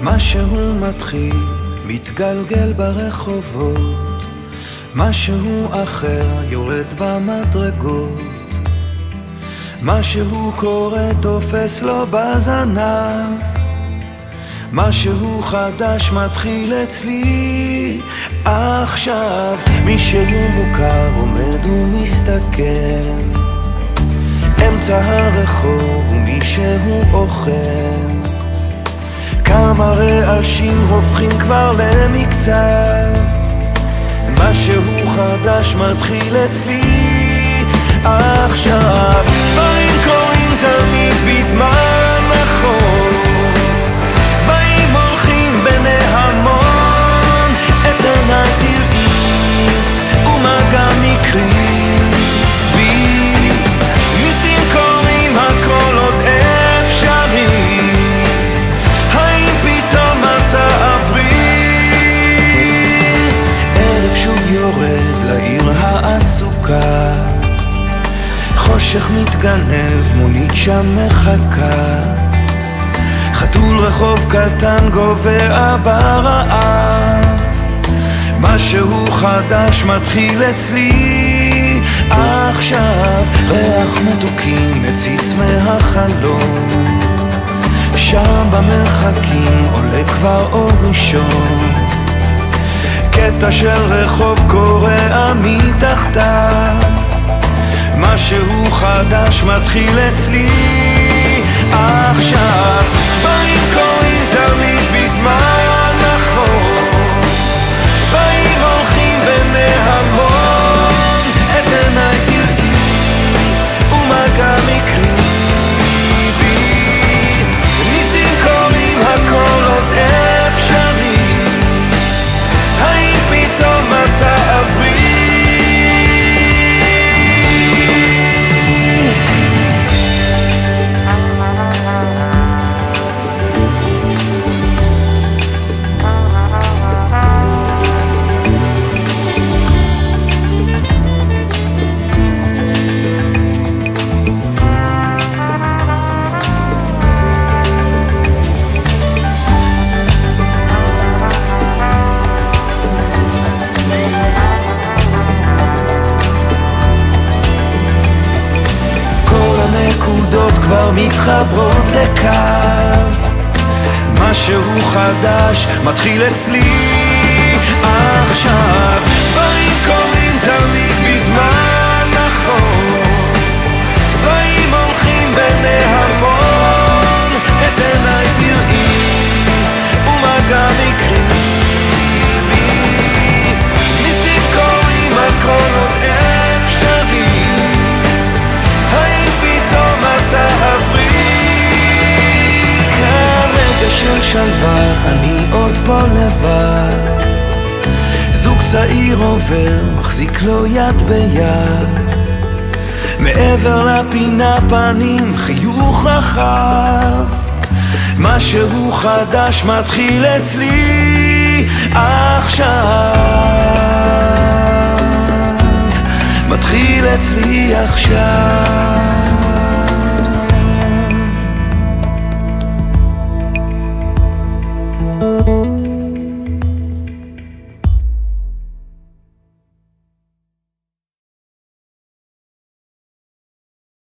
משהו מתחיל, מתגלגל ברחובות, משהו אחר יורד במדרגות, משהו קורה תופס לו בזנב, משהו חדש מתחיל אצלי עכשיו. מישהו מוכר עומד ומסתכל אמצע הרחוב ומישהו אוכל, כמה רעשים הופכים כבר למקצת, משהו חדש מתחיל אצלי עכשיו. דברים קורים תמיד בזמן נכון, באים הולכים בני המון, את עיניי תראי ומה גם יקרי בי, ניסים קורים הכל עוד אפשרי, האם פתאום את תעברי? ערב שוב יורד לעיר העסוקה, חושך מתגנב, מונית שם מחכה, חתול רחוב קטן גובע ברעב, משהו חדש מתחיל אצלי עכשיו. ריח מתוקים מציץ מהחלום, שם במרחקים עולה כבר אור ראשון, קטע של רחוב קורע מתחתיו, משהו חדש מתחיל אצלי עכשיו. דברים קורים תמיד בזמן נכון, באים הולכים בני המון, את עיניי תראי ומה גם יקרי בי, ניסים קורים הכל עוד אפשרי, האם פתאום את תעברי? כבר מתחברות לקו, משהו חדש מתחיל אצלי עכשיו. דברים קורים תמיד בזמן נכון, באים הולכים בני המון, את עיניי תראי ומה גם יקרי בי, ניסים קורים הכל עוד אפשרי, האם פתאום את תעברי? כרגע של שלווה אני עוד פה לבד, זוג צעיר עובר מחזיק לו יד ביד, מעבר לפינה פנים חיוך רחב, משהו חדש מתחיל אצלי עכשיו, מתחיל אצלי עכשיו.